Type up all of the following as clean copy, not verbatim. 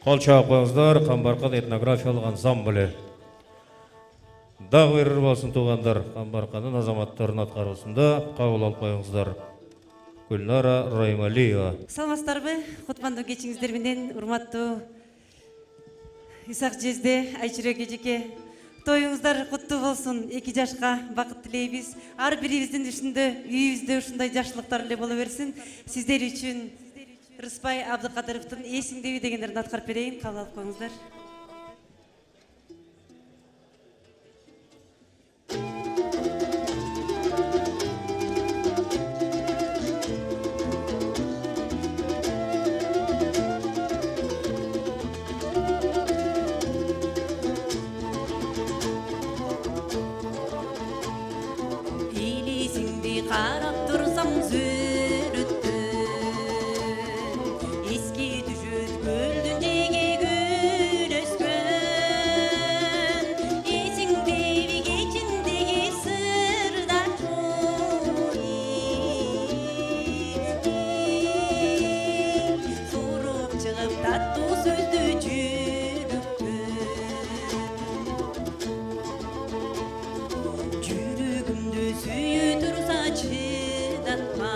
Қол чапыңыздар, Камбаркан этнографиялык ансамблі. Дағы берер болсын туғандар, Камбарканның азаматтарын атқарысында қабыл алып қойыңыздар. Гүлнара Раймалиева. Саламатсыздарбы? Кутмандуу кечиңиздер менен урматтуу Исак жезде Айчүрек эжеке. Тоюңуздар куттуу болсун. 2 жашка бакыт тилейбиз. Ар бирибиздин ишинде, үйүбүздө ушундай жакшылыктар эле боло берсин. Сиздер үчүн Рыспай Абдыкадыровдун эсиңдеби дегендерин аткарып берейин. Кабыл алып коюңуздар. Қарап тұрсам зөрітті еске түшіт көлдіндегі гүл өскен есіңдегі кечіндегі сырдар сұрып шығып тату сөзді жүріпті жүрегімді сүйе тұрса чыдатмай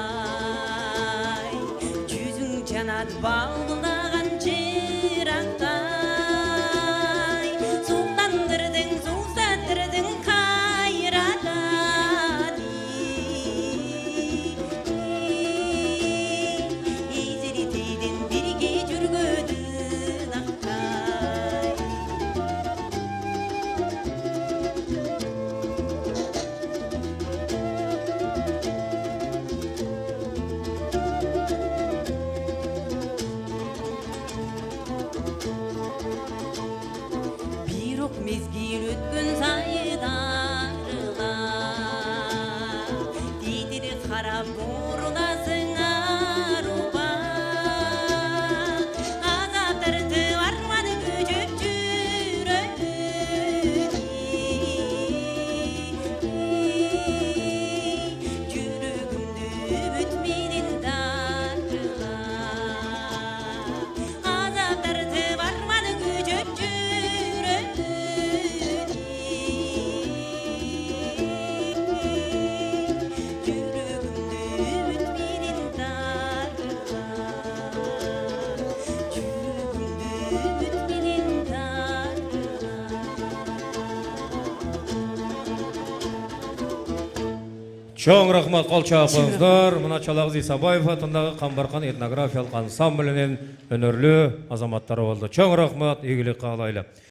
жүзің жанат балғылаған жырақтай суқтандырдың сусаттырдың қайратады езеретейден бірге жүргөдің ақтай мезгил өткөн сайдарыла титири карап бурунасың аруба азаптарды арманы көчөп жүрөгүмдү үмүт менен дарыла азаптарды арманы көчөп Чоң рахмат, қол чапыңыздар. Мына Чалағыз Исабаев атындағы Камбаркан этнографиялық ансамблінен өнерлі азаматтары болды. Чоң рахмат, игілік қалайлы.